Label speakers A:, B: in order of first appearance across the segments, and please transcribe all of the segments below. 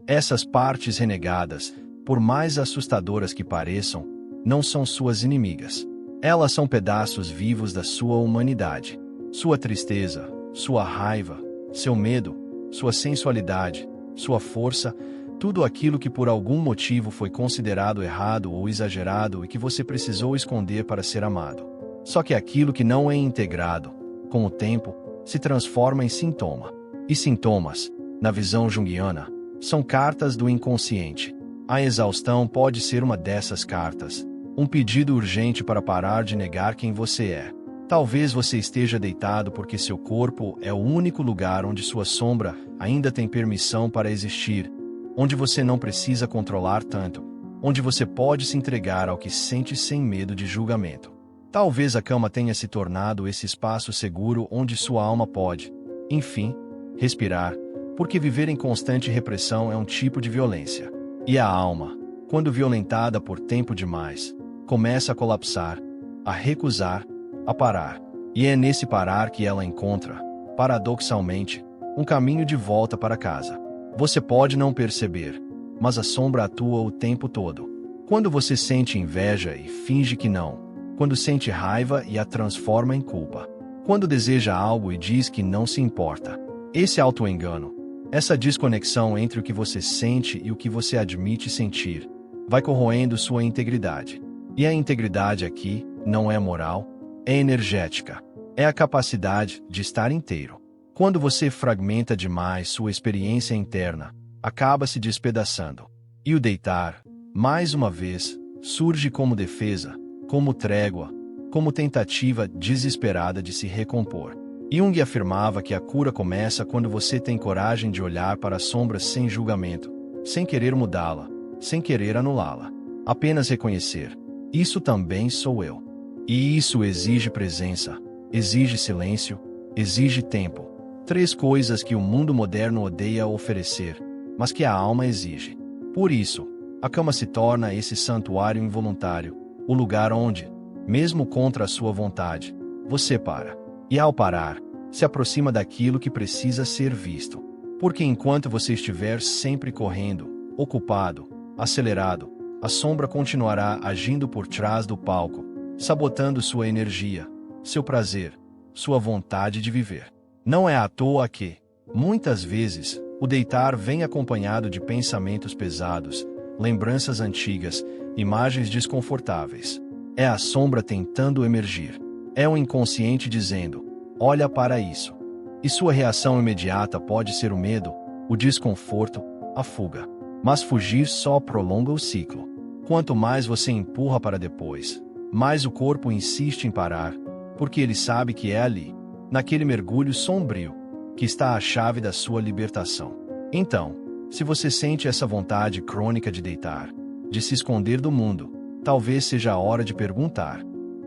A: Essas partes renegadas, por mais assustadoras que pareçam, não são suas inimigas. Elas são pedaços vivos da sua humanidade. Sua tristeza, sua raiva, seu medo, sua sensualidade, sua força, tudo aquilo que por algum motivo foi considerado errado ou exagerado e que você precisou esconder para ser amado. Só que aquilo que não é integrado, com o tempo, se transforma em sintoma. E sintomas, na visão junguiana, são cartas do inconsciente. A exaustão pode ser uma dessas cartas, um pedido urgente para parar de negar quem você é. Talvez você esteja deitado porque seu corpo é o único lugar onde sua sombra ainda tem permissão para existir, onde você não precisa controlar tanto, onde você pode se entregar ao que sente sem medo de julgamento. Talvez a cama tenha se tornado esse espaço seguro onde sua alma pode, enfim, respirar, porque viver em constante repressão é um tipo de violência. E a alma, quando violentada por tempo demais, começa a colapsar, a recusar, a parar. E é nesse parar que ela encontra, paradoxalmente, um caminho de volta para casa. Você pode não perceber, mas a sombra atua o tempo todo. Quando você sente inveja e finge que não, quando sente raiva e a transforma em culpa, quando deseja algo e diz que não se importa. Esse autoengano, essa desconexão entre o que você sente e o que você admite sentir, vai corroendo sua integridade. E a integridade aqui não é moral, é energética. É a capacidade de estar inteiro. Quando você fragmenta demais sua experiência interna, acaba se despedaçando. E o deitar, mais uma vez, surge como defesa, como trégua, como tentativa desesperada de se recompor. Jung afirmava que a cura começa quando você tem coragem de olhar para a sombra sem julgamento, sem querer mudá-la, sem querer anulá-la. Apenas reconhecer: isso também sou eu. E isso exige presença, exige silêncio, exige tempo. 3 coisas que o mundo moderno odeia oferecer, mas que a alma exige. Por isso, a cama se torna esse santuário involuntário, o lugar onde, mesmo contra a sua vontade, você para. E ao parar, se aproxima daquilo que precisa ser visto. Porque enquanto você estiver sempre correndo, ocupado, acelerado, a sombra continuará agindo por trás do palco, sabotando sua energia, seu prazer, sua vontade de viver. Não é à toa que, muitas vezes, o deitar vem acompanhado de pensamentos pesados, lembranças antigas, imagens desconfortáveis. É a sombra tentando emergir. É o inconsciente dizendo: olha para isso. E sua reação imediata pode ser o medo, o desconforto, a fuga. Mas fugir só prolonga o ciclo. Quanto mais você empurra para depois, mais o corpo insiste em parar, porque ele sabe que é ali, naquele mergulho sombrio, que está a chave da sua libertação. Então, se você sente essa vontade crônica de deitar, de se esconder do mundo, talvez seja a hora de perguntar: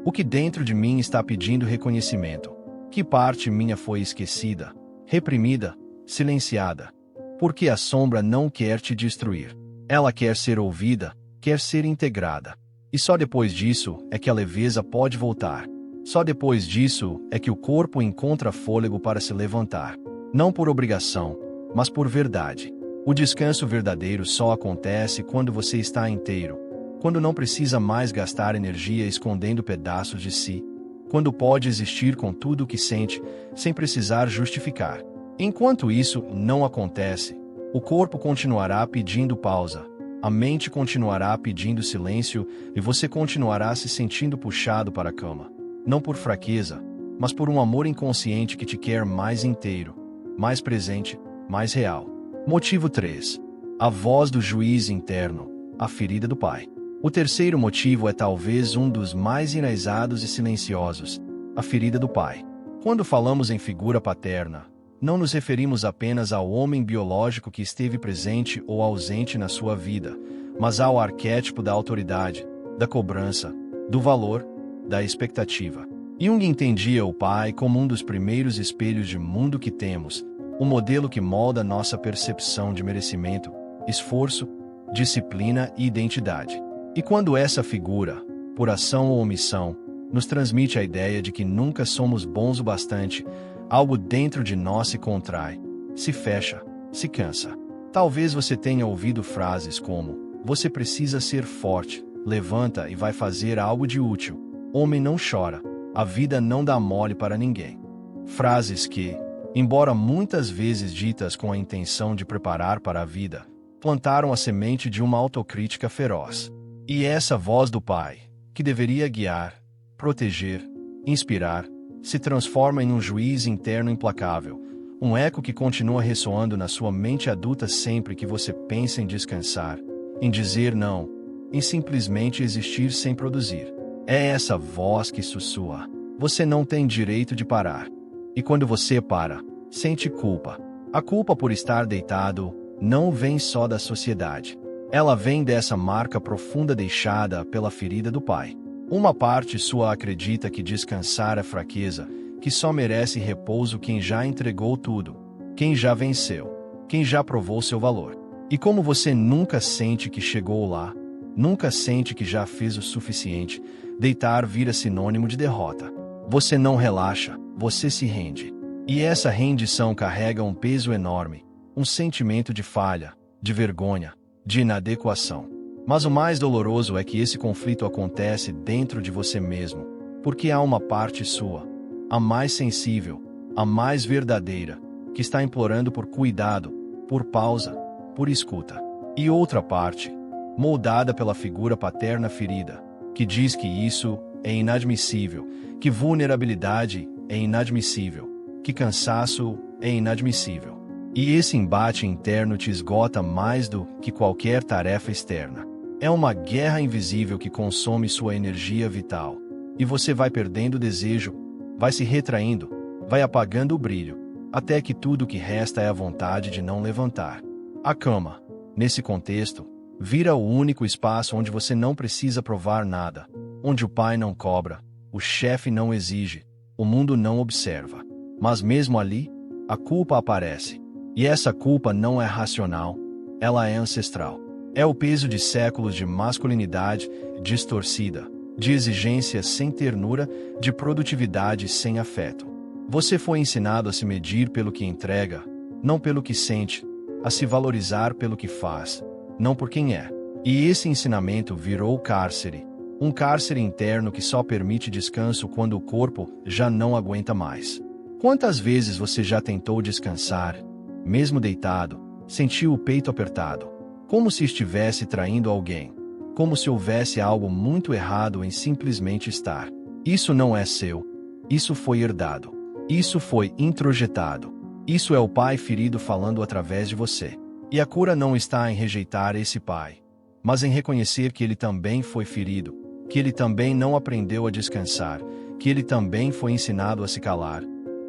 A: o que dentro de mim está pedindo reconhecimento? Que parte minha foi esquecida, reprimida, silenciada? Porque a sombra não quer te destruir. Ela quer ser ouvida, quer ser integrada. E só depois disso é que a leveza pode voltar. Só depois disso é que o corpo encontra fôlego para se levantar. Não por obrigação, mas por verdade. O descanso verdadeiro só acontece quando você está inteiro, quando não precisa mais gastar energia escondendo pedaços de si, quando pode existir com tudo o que sente, sem precisar justificar. Enquanto isso não acontece, o corpo continuará pedindo pausa, a mente continuará pedindo silêncio e você continuará se sentindo puxado para a cama. Não por fraqueza, mas por um amor inconsciente que te quer mais inteiro, mais presente, mais real. Motivo 3. A voz do juiz interno, a ferida do pai. O terceiro motivo é talvez um dos mais enraizados e silenciosos, a ferida do pai. Quando falamos em figura paterna, não nos referimos apenas ao homem biológico que esteve presente ou ausente na sua vida, mas ao arquétipo da autoridade, da cobrança, do valor, da expectativa. Jung entendia o pai como um dos primeiros espelhos de mundo que temos, um modelo que molda nossa percepção de merecimento, esforço, disciplina e identidade. E quando essa figura, por ação ou omissão, nos transmite a ideia de que nunca somos bons o bastante, algo dentro de nós se contrai, se fecha, se cansa. Talvez você tenha ouvido frases como: você precisa ser forte, levanta e vai fazer algo de útil. Homem não chora, a vida não dá mole para ninguém. Frases que, embora muitas vezes ditas com a intenção de preparar para a vida, plantaram a semente de uma autocrítica feroz. E essa voz do pai, que deveria guiar, proteger, inspirar, se transforma em um juiz interno implacável, um eco que continua ressoando na sua mente adulta sempre que você pensa em descansar, em dizer não, em simplesmente existir sem produzir. É essa voz que sussurra: você não tem direito de parar. E quando você para, sente culpa. A culpa por estar deitado não vem só da sociedade. Ela vem dessa marca profunda deixada pela ferida do pai. Uma parte sua acredita que descansar é fraqueza, que só merece repouso quem já entregou tudo, quem já venceu, quem já provou seu valor. E como você nunca sente que chegou lá, nunca sente que já fez o suficiente, deitar vira sinônimo de derrota. Você não relaxa, você se rende. E essa rendição carrega um peso enorme, um sentimento de falha, de vergonha, de inadequação. Mas o mais doloroso é que esse conflito acontece dentro de você mesmo, porque há uma parte sua, a mais sensível, a mais verdadeira, que está implorando por cuidado, por pausa, por escuta. E outra parte, moldada pela figura paterna ferida, que diz que isso é inadmissível, que vulnerabilidade é inadmissível, que cansaço é inadmissível. E esse embate interno te esgota mais do que qualquer tarefa externa. É uma guerra invisível que consome sua energia vital. E você vai perdendo o desejo, vai se retraindo, vai apagando o brilho, até que tudo que resta é a vontade de não levantar. A cama, nesse contexto, vira o único espaço onde você não precisa provar nada, onde o pai não cobra, o chefe não exige, o mundo não observa. Mas mesmo ali, a culpa aparece. E essa culpa não é racional, ela é ancestral. É o peso de séculos de masculinidade distorcida, de exigência sem ternura, de produtividade sem afeto. Você foi ensinado a se medir pelo que entrega, não pelo que sente, a se valorizar pelo que faz, não por quem é. E esse ensinamento virou cárcere, um cárcere interno que só permite descanso quando o corpo já não aguenta mais. Quantas vezes você já tentou descansar, mesmo deitado, sentiu o peito apertado, como se estivesse traindo alguém, como se houvesse algo muito errado em simplesmente estar? Isso não é seu, isso foi herdado, isso foi introjetado, isso é o pai ferido falando através de você. E a cura não está em rejeitar esse pai, mas em reconhecer que ele também foi ferido, que ele também não aprendeu a descansar, que ele também foi ensinado a se calar,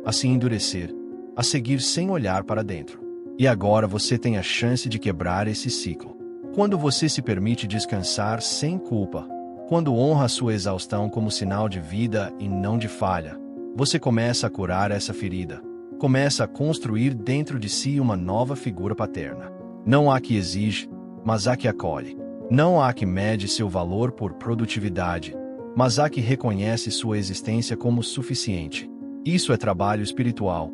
A: a se endurecer, a seguir sem olhar para dentro. E agora você tem a chance de quebrar esse ciclo. Quando você se permite descansar sem culpa, quando honra sua exaustão como sinal de vida e não de falha, você começa a curar essa ferida, começa a construir dentro de si uma nova figura paterna. Não há que exige, mas há que acolhe. Não há que mede seu valor por produtividade, mas há que reconhece sua existência como suficiente. Isso é trabalho espiritual.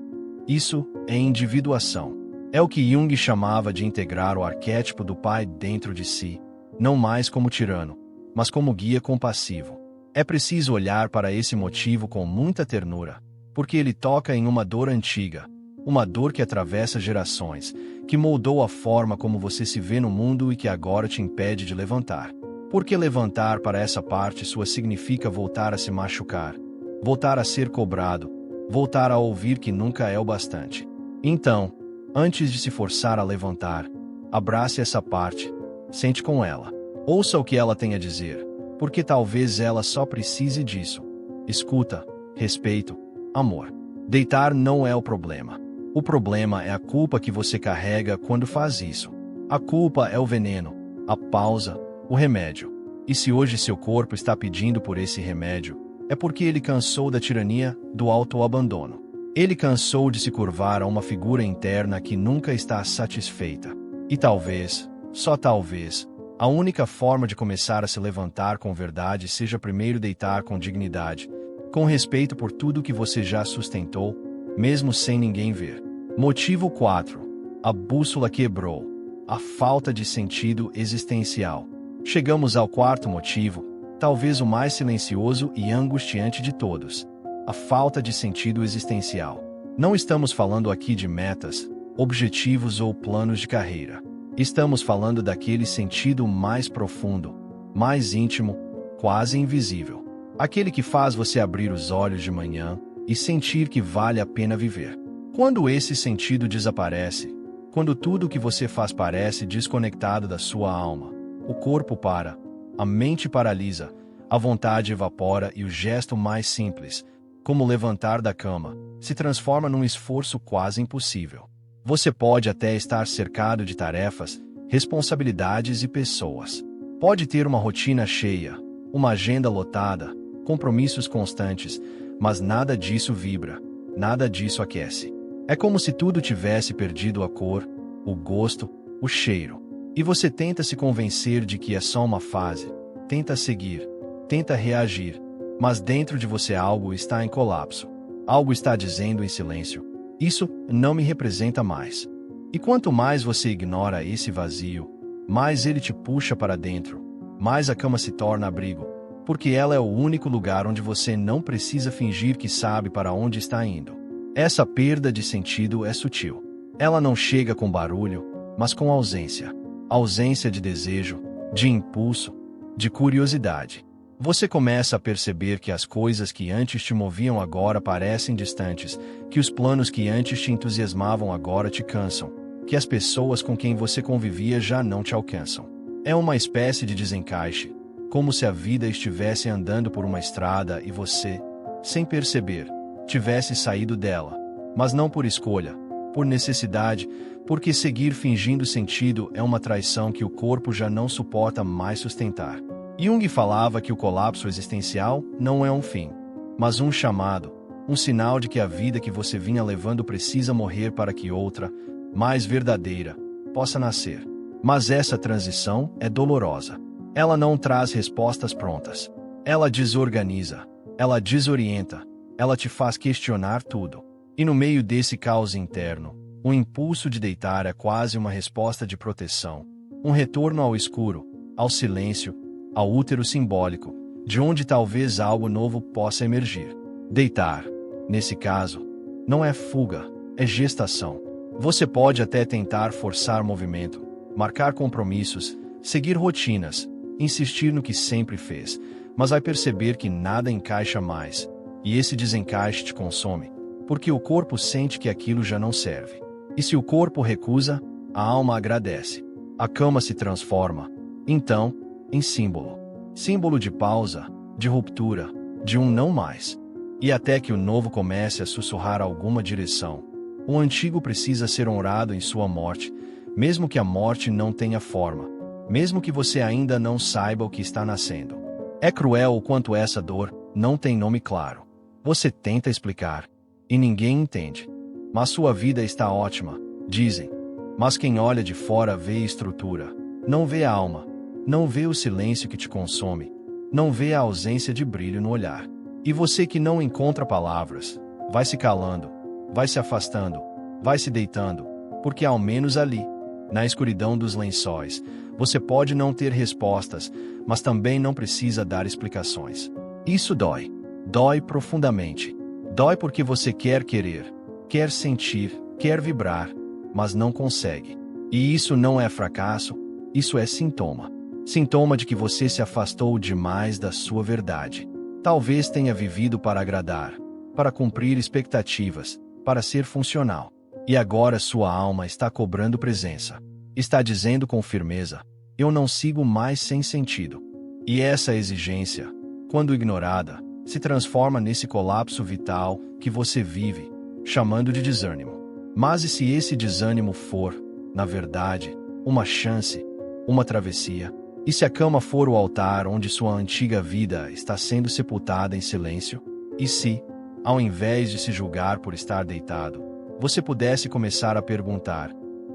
A: Isso é individuação. É o que Jung chamava de integrar o arquétipo do pai dentro de si, não mais como tirano, mas como guia compassivo. É preciso olhar para esse motivo com muita ternura, porque ele toca em uma dor antiga, uma dor que atravessa gerações, que moldou a forma como você se vê no mundo e que agora te impede de levantar. Porque levantar para essa parte sua significa voltar a se machucar, voltar a ser cobrado, voltar a ouvir que nunca é o bastante. Então, antes de se forçar a levantar, abrace essa parte, sente com ela. Ouça o que ela tem a dizer, porque talvez ela só precise disso. Escuta, respeito, amor. Deitar não é o problema. O problema é a culpa que você carrega quando faz isso. A culpa é o veneno, a pausa, o remédio. E se hoje seu corpo está pedindo por esse remédio, é porque ele cansou da tirania do autoabandono. Ele cansou de se curvar a uma figura interna que nunca está satisfeita. E talvez, só talvez, a única forma de começar a se levantar com verdade seja primeiro deitar com dignidade, com respeito por tudo que você já sustentou, mesmo sem ninguém ver. Motivo 4. A bússola quebrou. a falta de sentido existencial. Chegamos ao quarto motivo, talvez o mais silencioso e angustiante de todos: a falta de sentido existencial. Não estamos falando aqui de metas, objetivos ou planos de carreira. Estamos falando daquele sentido mais profundo, mais íntimo, quase invisível. Aquele que faz você abrir os olhos de manhã e sentir que vale a pena viver. Quando esse sentido desaparece, quando tudo o que você faz parece desconectado da sua alma, o corpo para, a mente paralisa, a vontade evapora e o gesto mais simples, como levantar da cama, se transforma num esforço quase impossível. Você pode até estar cercado de tarefas, responsabilidades e pessoas. Pode ter uma rotina cheia, uma agenda lotada, compromissos constantes, mas nada disso vibra, nada disso aquece. É como se tudo tivesse perdido a cor, o gosto, o cheiro. E você tenta se convencer de que é só uma fase, tenta seguir, tenta reagir, mas dentro de você algo está em colapso. Algo está dizendo em silêncio: isso não me representa mais. E quanto mais você ignora esse vazio, mais ele te puxa para dentro, mais a cama se torna abrigo, porque ela é o único lugar onde você não precisa fingir que sabe para onde está indo. Essa perda de sentido é sutil. Ela não chega com barulho, mas com ausência. Ausência de desejo, de impulso, de curiosidade. Você começa a perceber que as coisas que antes te moviam agora parecem distantes, que os planos que antes te entusiasmavam agora te cansam, que as pessoas com quem você convivia já não te alcançam. É uma espécie de desencaixe, como se a vida estivesse andando por uma estrada e você, sem perceber, tivesse saído dela, mas não por escolha, por necessidade, porque seguir fingindo sentido é uma traição que o corpo já não suporta mais sustentar. Jung falava que o colapso existencial não é um fim, mas um chamado, um sinal de que a vida que você vinha levando precisa morrer para que outra, mais verdadeira, possa nascer. Mas essa transição é dolorosa. Ela não traz respostas prontas. Ela desorganiza, ela desorienta, ela te faz questionar tudo. E no meio desse caos interno, o impulso de deitar é quase uma resposta de proteção, um retorno ao escuro, ao silêncio, ao útero simbólico, de onde talvez algo novo possa emergir. Deitar, nesse caso, não é fuga, é gestação. Você pode até tentar forçar movimento, marcar compromissos, seguir rotinas, insistir no que sempre fez, mas vai perceber que nada encaixa mais, e esse desencaixe te consome, porque o corpo sente que aquilo já não serve. E se o corpo recusa, a alma agradece. A cama se transforma, então, em símbolo. Símbolo de pausa, de ruptura, de um não mais. E até que o novo comece a sussurrar alguma direção, o antigo precisa ser honrado em sua morte, mesmo que a morte não tenha forma, mesmo que você ainda não saiba o que está nascendo. É cruel o quanto essa dor não tem nome claro. Você tenta explicar, e ninguém entende. Mas sua vida está ótima, dizem. Mas quem olha de fora vê estrutura, não vê a alma. Não vê o silêncio que te consome, não vê a ausência de brilho no olhar. E você que não encontra palavras, vai se calando, vai se afastando, vai se deitando, porque ao menos ali, na escuridão dos lençóis, você pode não ter respostas, mas também não precisa dar explicações. Isso dói. Dói profundamente. Dói porque você quer querer, quer sentir, quer vibrar, mas não consegue. E isso não é fracasso, isso é sintoma. Sintoma de que você se afastou demais da sua verdade. Talvez tenha vivido para agradar, para cumprir expectativas, para ser funcional. E agora sua alma está cobrando presença. Está dizendo com firmeza: eu não sigo mais sem sentido. E essa exigência, quando ignorada, se transforma nesse colapso vital que você vive, chamando de desânimo. Mas e se esse desânimo for, na verdade, uma chance, uma travessia? E se a cama for o altar onde sua antiga vida está sendo sepultada em silêncio? E se, ao invés de se julgar por estar deitado, você pudesse começar a perguntar: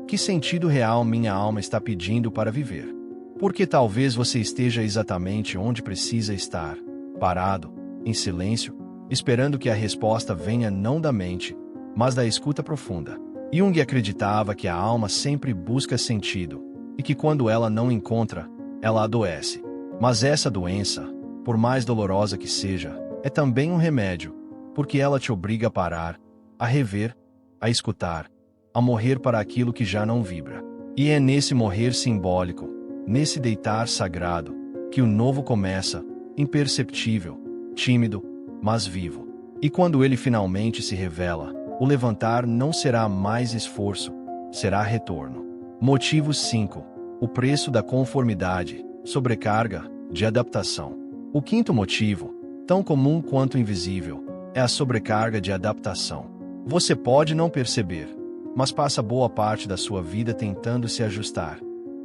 A: que sentido real minha alma está pedindo para viver? Porque talvez você esteja exatamente onde precisa estar, parado, em silêncio, esperando que a resposta venha não da mente, mas da escuta profunda. Jung acreditava que a alma sempre busca sentido, e que quando ela não encontra, ela adoece. Mas essa doença, por mais dolorosa que seja, é também um remédio, porque ela te obriga a parar, a rever, a escutar, a morrer para aquilo que já não vibra. E é nesse morrer simbólico, nesse deitar sagrado, que o novo começa, imperceptível, tímido, mas vivo. E quando ele finalmente se revela, o levantar não será mais esforço, será retorno. Motivo 5. O preço da conformidade, sobrecarga, de adaptação. O quinto motivo, tão comum quanto invisível, é a sobrecarga de adaptação. Você pode não perceber, mas passa boa parte da sua vida tentando se ajustar.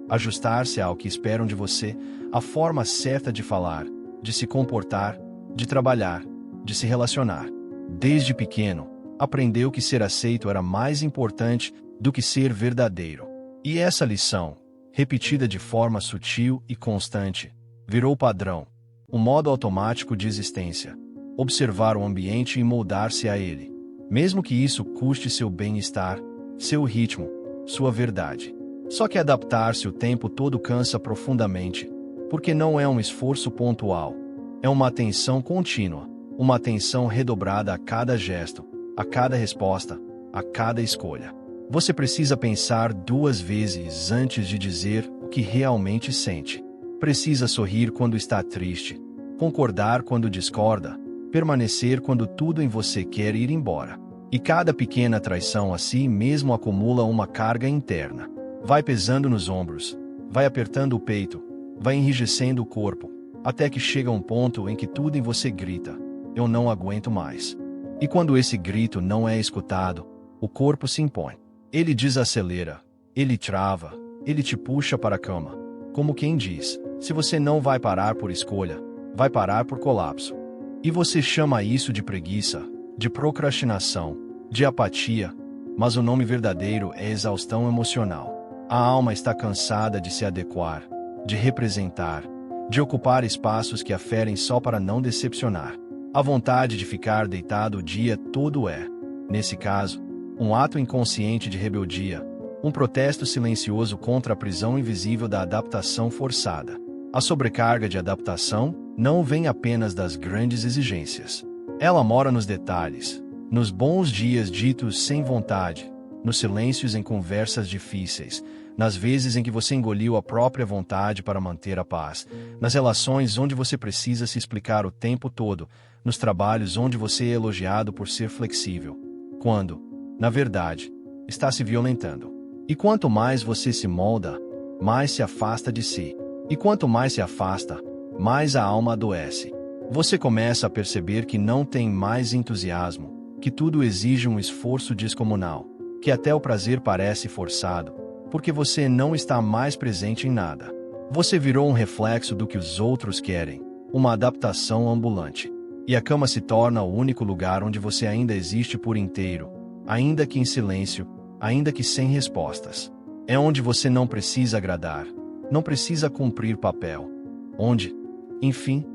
A: Ajustar-se ao que esperam de você, a forma certa de falar, de se comportar, de trabalhar, de se relacionar. Desde pequeno, aprendeu que ser aceito era mais importante do que ser verdadeiro. E essa lição, repetida de forma sutil e constante, virou padrão, um modo automático de existência. Observar o ambiente e moldar-se a ele, mesmo que isso custe seu bem-estar, seu ritmo, sua verdade. Só que adaptar-se o tempo todo cansa profundamente, porque não é um esforço pontual, é uma atenção contínua, uma atenção redobrada a cada gesto, a cada resposta, a cada escolha. Você precisa pensar 2 vezes antes de dizer o que realmente sente. Precisa sorrir quando está triste, concordar quando discorda, permanecer quando tudo em você quer ir embora. E cada pequena traição a si mesmo acumula uma carga interna. Vai pesando nos ombros, vai apertando o peito, vai enrijecendo o corpo, até que chega um ponto em que tudo em você grita: eu não aguento mais. E quando esse grito não é escutado, o corpo se impõe. Ele desacelera, ele trava, ele te puxa para a cama. Como quem diz, se você não vai parar por escolha, vai parar por colapso. E você chama isso de preguiça, de procrastinação, de apatia, mas o nome verdadeiro é exaustão emocional. A alma está cansada de se adequar, de representar, de ocupar espaços que a ferem só para não decepcionar. A vontade de ficar deitado o dia todo é, nesse caso, um ato inconsciente de rebeldia, um protesto silencioso contra a prisão invisível da adaptação forçada. A sobrecarga de adaptação não vem apenas das grandes exigências. Ela mora nos detalhes, nos bons dias ditos sem vontade, nos silêncios em conversas difíceis, nas vezes em que você engoliu a própria vontade para manter a paz, nas relações onde você precisa se explicar o tempo todo, nos trabalhos onde você é elogiado por ser flexível, quando, na verdade, está se violentando. E quanto mais você se molda, mais se afasta de si. E quanto mais se afasta, mais a alma adoece. Você começa a perceber que não tem mais entusiasmo, que tudo exige um esforço descomunal, que até o prazer parece forçado, porque você não está mais presente em nada. Você virou um reflexo do que os outros querem, uma adaptação ambulante. E a cama se torna o único lugar onde você ainda existe por inteiro, ainda que em silêncio, ainda que sem respostas. É onde você não precisa agradar, não precisa cumprir papel, onde, enfim,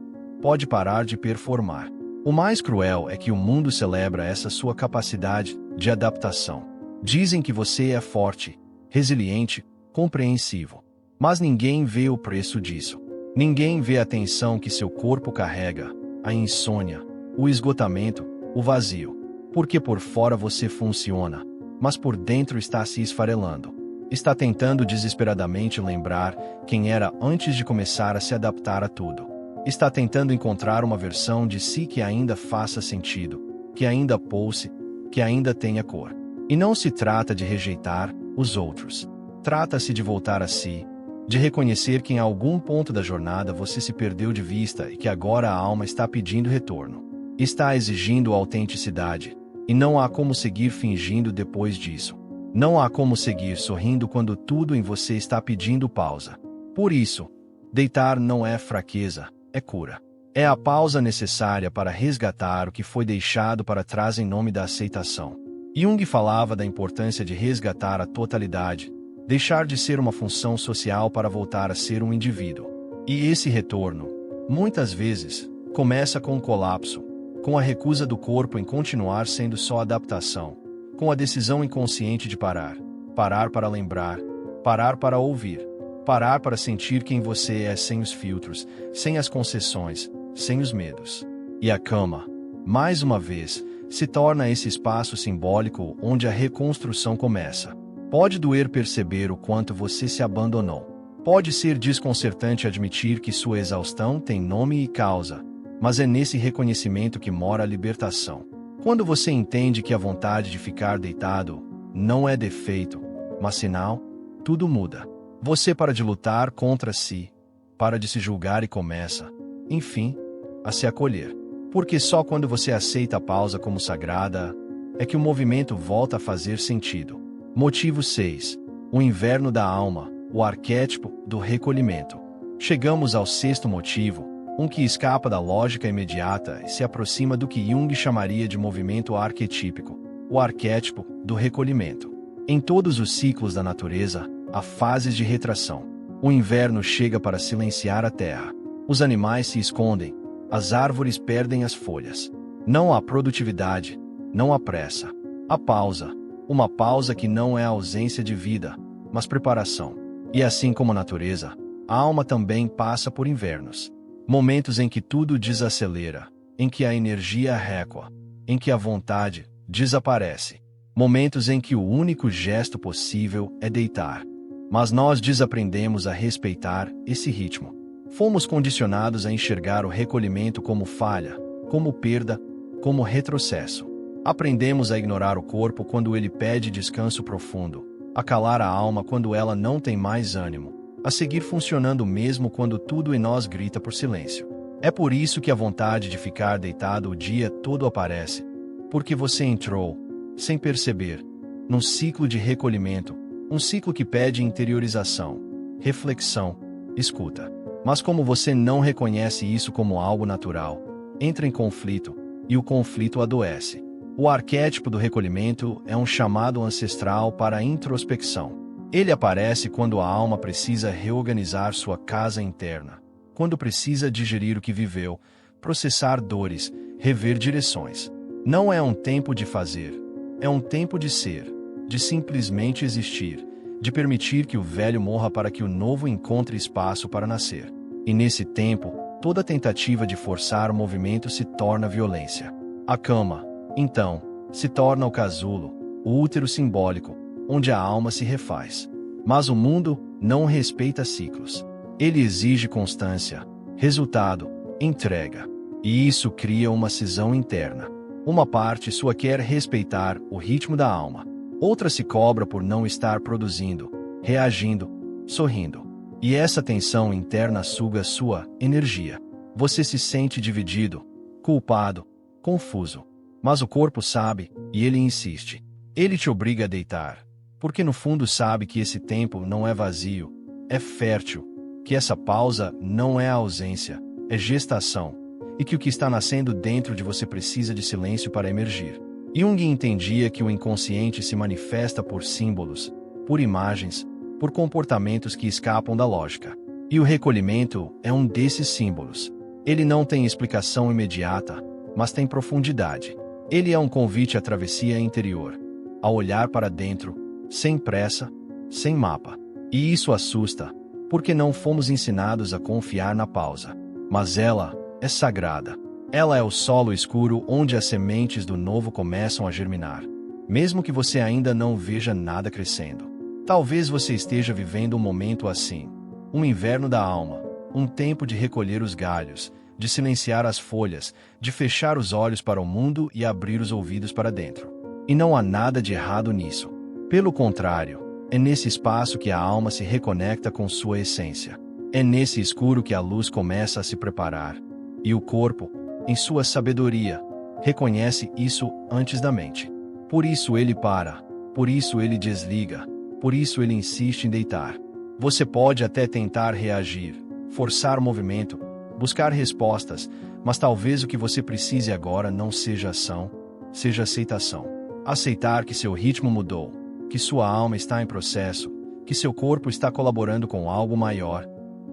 A: pode parar de performar. O mais cruel é que o mundo celebra essa sua capacidade de adaptação. Dizem que você é forte, resiliente, compreensivo. Mas ninguém vê o preço disso. Ninguém vê a tensão que seu corpo carrega, a insônia, o esgotamento, o vazio. Porque por fora você funciona, mas por dentro está se esfarelando. Está tentando desesperadamente lembrar quem era antes de começar a se adaptar a tudo. Está tentando encontrar uma versão de si que ainda faça sentido, que ainda pulse, que ainda tenha cor. E não se trata de rejeitar os outros. Trata-se de voltar a si, de reconhecer que em algum ponto da jornada você se perdeu de vista e que agora a alma está pedindo retorno. Está exigindo autenticidade, e não há como seguir fingindo depois disso. Não há como seguir sorrindo quando tudo em você está pedindo pausa. Por isso, deitar não é fraqueza, é cura. É a pausa necessária para resgatar o que foi deixado para trás em nome da aceitação. Jung falava da importância de resgatar a totalidade, deixar de ser uma função social para voltar a ser um indivíduo. E esse retorno, muitas vezes, começa com um colapso, com a recusa do corpo em continuar sendo só adaptação, com a decisão inconsciente de parar. Parar para lembrar, parar para ouvir, parar para sentir quem você é sem os filtros, sem as concessões, sem os medos. E a cama, mais uma vez, se torna esse espaço simbólico onde a reconstrução começa. Pode doer perceber o quanto você se abandonou. Pode ser desconcertante admitir que sua exaustão tem nome e causa, mas é nesse reconhecimento que mora a libertação. Quando você entende que a vontade de ficar deitado não é defeito, mas sinal, tudo muda. Você para de lutar contra si, para de se julgar e começa, enfim, a se acolher. Porque só quando você aceita a pausa como sagrada, é que o movimento volta a fazer sentido. Motivo 6. O inverno da alma, o arquétipo do recolhimento. Chegamos ao sexto motivo, um que escapa da lógica imediata e se aproxima do que Jung chamaria de movimento arquetípico, o arquétipo do recolhimento. Em todos os ciclos da natureza, há fases de retração. O inverno chega para silenciar a terra. Os animais se escondem, as árvores perdem as folhas. Não há produtividade, não há pressa. Há pausa, uma pausa que não é ausência de vida, mas preparação. E assim como a natureza, a alma também passa por invernos. Momentos em que tudo desacelera, em que a energia recua, em que a vontade desaparece. Momentos em que o único gesto possível é deitar. Mas nós desaprendemos a respeitar esse ritmo. Fomos condicionados a enxergar o recolhimento como falha, como perda, como retrocesso. Aprendemos a ignorar o corpo quando ele pede descanso profundo, a calar a alma quando ela não tem mais ânimo, a seguir funcionando mesmo quando tudo em nós grita por silêncio. É por isso que a vontade de ficar deitado o dia todo aparece, porque você entrou, sem perceber, num ciclo de recolhimento, um ciclo que pede interiorização, reflexão, escuta. Mas como você não reconhece isso como algo natural, entra em conflito, e o conflito adoece. O arquétipo do recolhimento é um chamado ancestral para a introspecção. Ele aparece quando a alma precisa reorganizar sua casa interna, quando precisa digerir o que viveu, processar dores, rever direções. Não é um tempo de fazer, é um tempo de ser, de simplesmente existir, de permitir que o velho morra para que o novo encontre espaço para nascer. E nesse tempo, toda tentativa de forçar o movimento se torna violência. A cama, então, se torna o casulo, o útero simbólico, onde a alma se refaz. Mas o mundo não respeita ciclos. Ele exige constância, resultado, entrega. E isso cria uma cisão interna. Uma parte sua quer respeitar o ritmo da alma. Outra se cobra por não estar produzindo, reagindo, sorrindo. E essa tensão interna suga sua energia. Você se sente dividido, culpado, confuso. Mas o corpo sabe, e ele insiste. Ele te obriga a deitar, porque no fundo sabe que esse tempo não é vazio, é fértil, que essa pausa não é ausência, é gestação, e que o que está nascendo dentro de você precisa de silêncio para emergir. Jung entendia que o inconsciente se manifesta por símbolos, por imagens, por comportamentos que escapam da lógica. E o recolhimento é um desses símbolos. Ele não tem explicação imediata, mas tem profundidade. Ele é um convite à travessia interior, a olhar para dentro, sem pressa, sem mapa. E isso assusta, porque não fomos ensinados a confiar na pausa. Mas ela é sagrada. Ela é o solo escuro onde as sementes do novo começam a germinar, mesmo que você ainda não veja nada crescendo. Talvez você esteja vivendo um momento assim, um inverno da alma, um tempo de recolher os galhos, de silenciar as folhas, de fechar os olhos para o mundo e abrir os ouvidos para dentro. E não há nada de errado nisso. Pelo contrário, é nesse espaço que a alma se reconecta com sua essência. É nesse escuro que a luz começa a se preparar. E o corpo, em sua sabedoria, reconhece isso antes da mente. Por isso ele para, por isso ele desliga, por isso ele insiste em deitar. Você pode até tentar reagir, forçar o movimento, buscar respostas, mas talvez o que você precise agora não seja ação, seja aceitação. Aceitar que seu ritmo mudou, que sua alma está em processo, que seu corpo está colaborando com algo maior,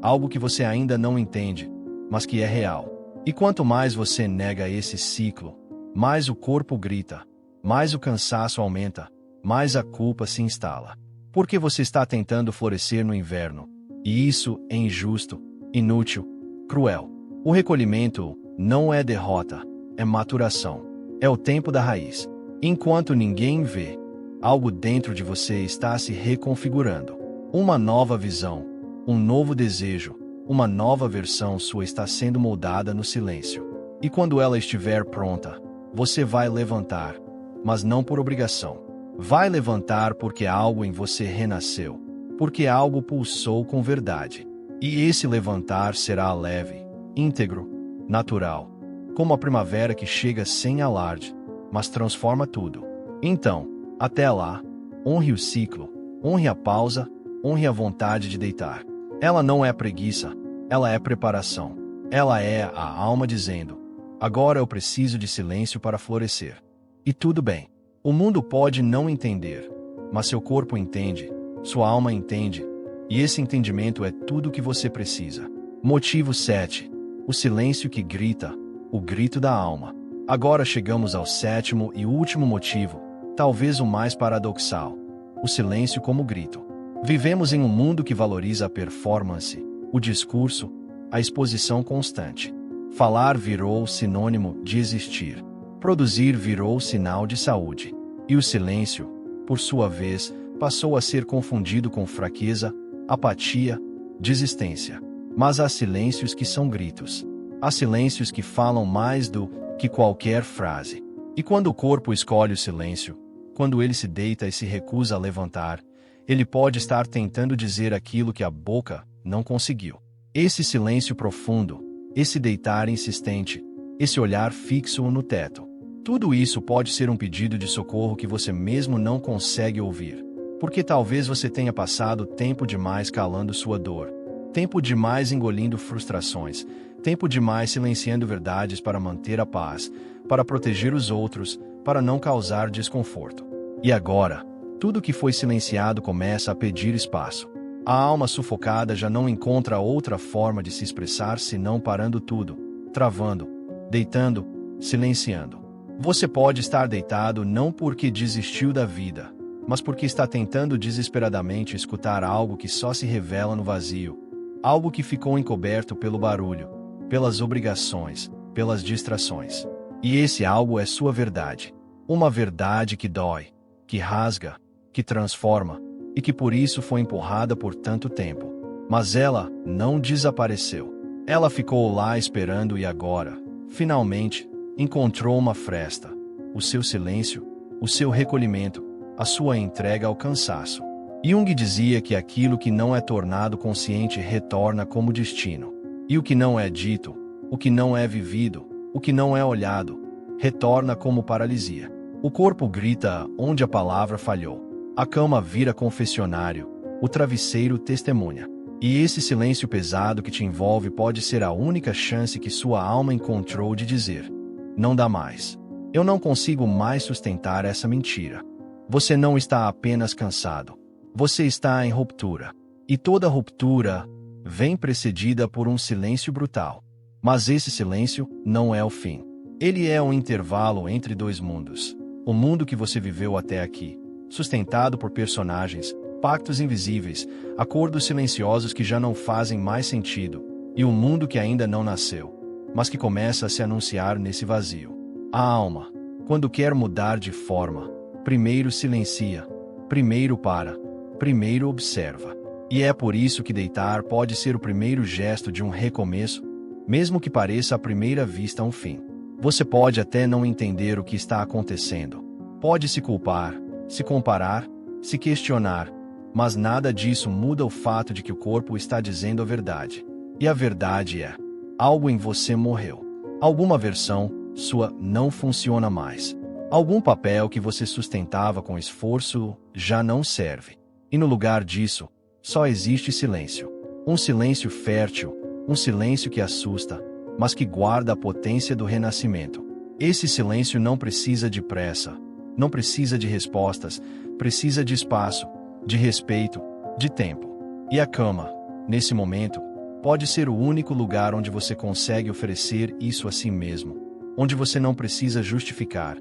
A: algo que você ainda não entende, mas que é real. E quanto mais você nega esse ciclo, mais o corpo grita, mais o cansaço aumenta, mais a culpa se instala. Porque você está tentando florescer no inverno, e isso é injusto, inútil, cruel. O recolhimento não é derrota, é maturação. É o tempo da raiz. Enquanto ninguém vê, algo dentro de você está se reconfigurando. Uma nova visão, um novo desejo, uma nova versão sua está sendo moldada no silêncio. E quando ela estiver pronta, você vai levantar, mas não por obrigação. Vai levantar porque algo em você renasceu, porque algo pulsou com verdade. E esse levantar será leve, íntegro, natural, como a primavera que chega sem alarde, mas transforma tudo. Então, até lá, honre o ciclo, honre a pausa, honre a vontade de deitar. Ela não é preguiça, ela é preparação. Ela é a alma dizendo: agora eu preciso de silêncio para florescer. E tudo bem. O mundo pode não entender, mas seu corpo entende, sua alma entende, e esse entendimento é tudo o que você precisa. Motivo 7. O silêncio que grita, o grito da alma. Agora chegamos ao sétimo e último motivo, talvez o mais paradoxal: o silêncio como grito. Vivemos em um mundo que valoriza a performance, o discurso, a exposição constante. Falar virou sinônimo de existir. Produzir virou sinal de saúde. E o silêncio, por sua vez, passou a ser confundido com fraqueza, apatia, desistência. Mas há silêncios que são gritos. Há silêncios que falam mais do que qualquer frase. E quando o corpo escolhe o silêncio, quando ele se deita e se recusa a levantar, ele pode estar tentando dizer aquilo que a boca não conseguiu. Esse silêncio profundo, esse deitar insistente, esse olhar fixo no teto. Tudo isso pode ser um pedido de socorro que você mesmo não consegue ouvir. Porque talvez você tenha passado tempo demais calando sua dor, tempo demais engolindo frustrações, tempo demais silenciando verdades para manter a paz, para proteger os outros, para não causar desconforto. E agora, tudo que foi silenciado começa a pedir espaço. A alma sufocada já não encontra outra forma de se expressar senão parando tudo, travando, deitando, silenciando. Você pode estar deitado não porque desistiu da vida, mas porque está tentando desesperadamente escutar algo que só se revela no vazio, algo que ficou encoberto pelo barulho, pelas obrigações, pelas distrações. E esse algo é sua verdade. Uma verdade que dói, que rasga, que transforma, e que por isso foi empurrada por tanto tempo. Mas ela não desapareceu. Ela ficou lá esperando e agora, finalmente, encontrou uma fresta. O seu silêncio, o seu recolhimento, a sua entrega ao cansaço. Jung dizia que aquilo que não é tornado consciente retorna como destino. E o que não é dito, o que não é vivido, o que não é olhado, retorna como paralisia. O corpo grita onde a palavra falhou. A cama vira confessionário, o travesseiro testemunha. E esse silêncio pesado que te envolve pode ser a única chance que sua alma encontrou de dizer: não dá mais. Eu não consigo mais sustentar essa mentira. Você não está apenas cansado. Você está em ruptura. E toda ruptura vem precedida por um silêncio brutal. Mas esse silêncio não é o fim. Ele é um intervalo entre dois mundos. O mundo que você viveu até aqui, sustentado por personagens, pactos invisíveis, acordos silenciosos que já não fazem mais sentido, e o mundo que ainda não nasceu, mas que começa a se anunciar nesse vazio. A alma, quando quer mudar de forma, primeiro silencia, primeiro para, primeiro observa. E é por isso que deitar pode ser o primeiro gesto de um recomeço, mesmo que pareça à primeira vista um fim. Você pode até não entender o que está acontecendo. Pode se culpar, se comparar, se questionar, mas nada disso muda o fato de que o corpo está dizendo a verdade. E a verdade é: algo em você morreu. Alguma versão sua não funciona mais. Algum papel que você sustentava com esforço já não serve. E no lugar disso, só existe silêncio. Um silêncio fértil, um silêncio que assusta, mas que guarda a potência do renascimento. Esse silêncio não precisa de pressa, não precisa de respostas, precisa de espaço, de respeito, de tempo. E a cama, nesse momento, pode ser o único lugar onde você consegue oferecer isso a si mesmo, onde você não precisa justificar,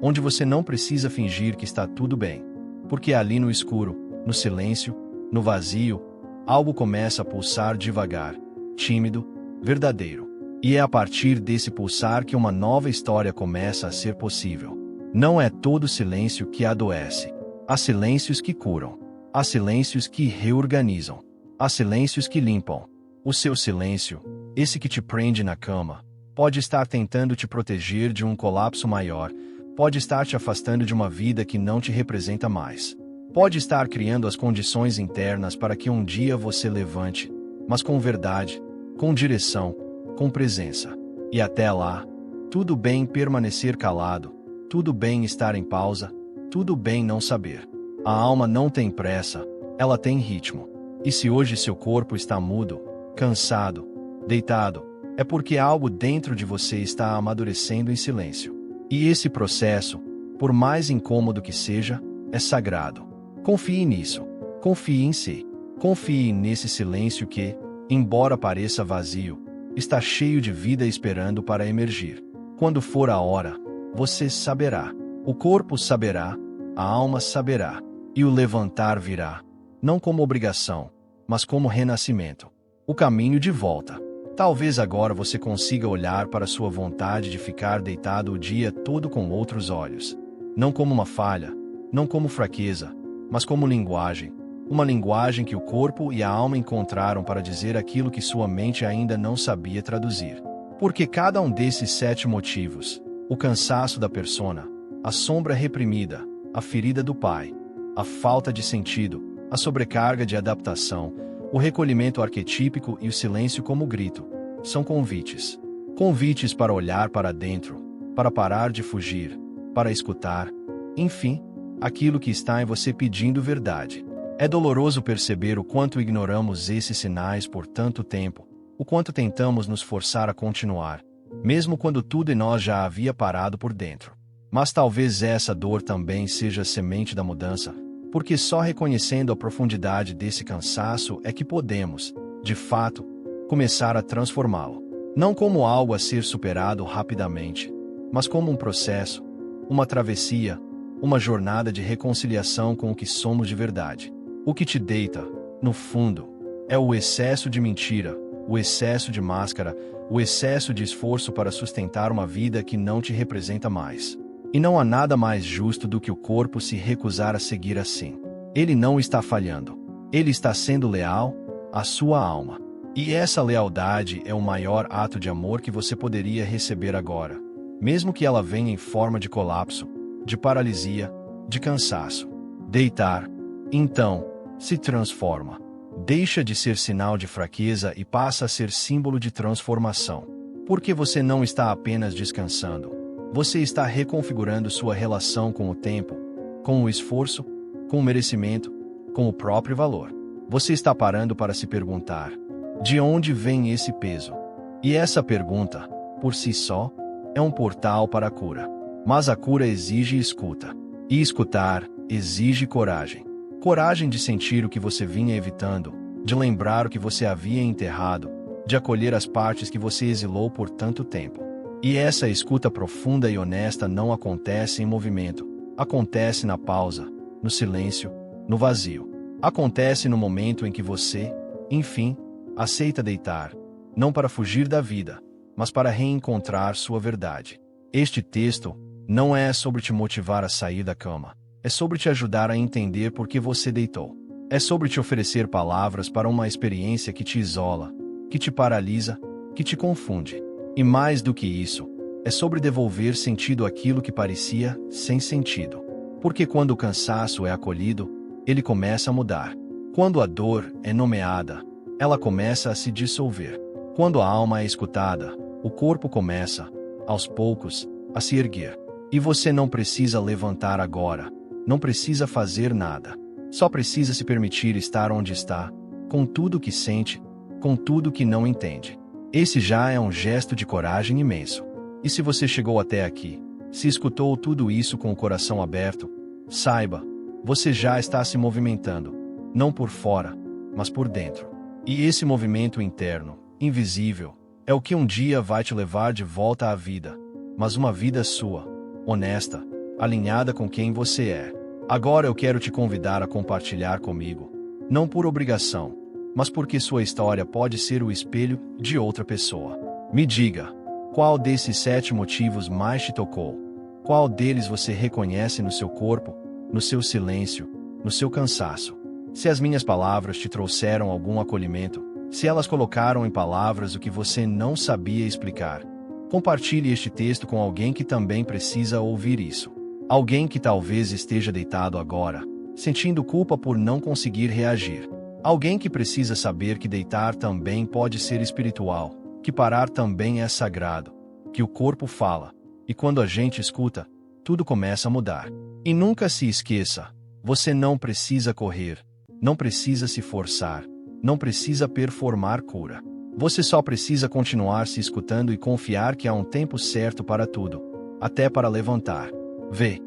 A: onde você não precisa fingir que está tudo bem. Porque ali no escuro, no silêncio, no vazio, algo começa a pulsar devagar, tímido, verdadeiro. E é a partir desse pulsar que uma nova história começa a ser possível. Não é todo silêncio que adoece. Há silêncios que curam. Há silêncios que reorganizam. Há silêncios que limpam. O seu silêncio, esse que te prende na cama, pode estar tentando te proteger de um colapso maior, pode estar te afastando de uma vida que não te representa mais. Pode estar criando as condições internas para que um dia você levante, mas com verdade, com direção, com presença. E até lá, tudo bem permanecer calado, tudo bem estar em pausa, tudo bem não saber. A alma não tem pressa, ela tem ritmo. E se hoje seu corpo está mudo, cansado, deitado, é porque algo dentro de você está amadurecendo em silêncio. E esse processo, por mais incômodo que seja, é sagrado. Confie nisso. Confie em si. Confie nesse silêncio que, embora pareça vazio, está cheio de vida esperando para emergir. Quando for a hora, você saberá. O corpo saberá, a alma saberá, e o levantar virá, não como obrigação, mas como renascimento. O caminho de volta. Talvez agora você consiga olhar para sua vontade de ficar deitado o dia todo com outros olhos. Não como uma falha, não como fraqueza, mas como linguagem. Uma linguagem que o corpo e a alma encontraram para dizer aquilo que sua mente ainda não sabia traduzir. Porque cada um desses 7 motivos, o cansaço da persona, a sombra reprimida, a ferida do pai, a falta de sentido, a sobrecarga de adaptação, o recolhimento arquetípico e o silêncio como grito, são convites. Convites para olhar para dentro, para parar de fugir, para escutar, enfim, aquilo que está em você pedindo verdade. É doloroso perceber o quanto ignoramos esses sinais por tanto tempo, o quanto tentamos nos forçar a continuar, mesmo quando tudo em nós já havia parado por dentro. Mas talvez essa dor também seja a semente da mudança, porque só reconhecendo a profundidade desse cansaço é que podemos, de fato, começar a transformá-lo. Não como algo a ser superado rapidamente, mas como um processo, uma travessia, uma jornada de reconciliação com o que somos de verdade. O que te deita, no fundo, é o excesso de mentira, o excesso de máscara, o excesso de esforço para sustentar uma vida que não te representa mais. E não há nada mais justo do que o corpo se recusar a seguir assim. Ele não está falhando. Ele está sendo leal à sua alma. E essa lealdade é o maior ato de amor que você poderia receber agora, mesmo que ela venha em forma de colapso, de paralisia, de cansaço. Deitar, então, se transforma. Deixa de ser sinal de fraqueza e passa a ser símbolo de transformação. Porque você não está apenas descansando. Você está reconfigurando sua relação com o tempo, com o esforço, com o merecimento, com o próprio valor. Você está parando para se perguntar: de onde vem esse peso? E essa pergunta, por si só, é um portal para a cura. Mas a cura exige escuta. E escutar exige coragem. Coragem de sentir o que você vinha evitando, de lembrar o que você havia enterrado, de acolher as partes que você exilou por tanto tempo. E essa escuta profunda e honesta não acontece em movimento. Acontece na pausa, no silêncio, no vazio. Acontece no momento em que você, enfim, aceita deitar, não para fugir da vida, mas para reencontrar sua verdade. Este texto não é sobre te motivar a sair da cama. É sobre te ajudar a entender por que você deitou. É sobre te oferecer palavras para uma experiência que te isola, que te paralisa, que te confunde. E mais do que isso, é sobre devolver sentido àquilo que parecia sem sentido. Porque quando o cansaço é acolhido, ele começa a mudar. Quando a dor é nomeada, ela começa a se dissolver. Quando a alma é escutada, o corpo começa, aos poucos, a se erguer. E você não precisa levantar agora, não precisa fazer nada. Só precisa se permitir estar onde está, com tudo que sente, com tudo que não entende. Esse já é um gesto de coragem imenso. E se você chegou até aqui, se escutou tudo isso com o coração aberto, saiba, você já está se movimentando, não por fora, mas por dentro. E esse movimento interno, invisível, é o que um dia vai te levar de volta à vida, mas uma vida sua, honesta, alinhada com quem você é. Agora eu quero te convidar a compartilhar comigo, não por obrigação, mas porque sua história pode ser o espelho de outra pessoa. Me diga, qual desses 7 motivos mais te tocou? Qual deles você reconhece no seu corpo, no seu silêncio, no seu cansaço? Se as minhas palavras te trouxeram algum acolhimento, se elas colocaram em palavras o que você não sabia explicar, compartilhe este texto com alguém que também precisa ouvir isso. Alguém que talvez esteja deitado agora, sentindo culpa por não conseguir reagir. Alguém que precisa saber que deitar também pode ser espiritual, que parar também é sagrado, que o corpo fala, e quando a gente escuta, tudo começa a mudar. E nunca se esqueça, você não precisa correr, não precisa se forçar, não precisa performar cura. Você só precisa continuar se escutando e confiar que há um tempo certo para tudo, até para levantar. Vê.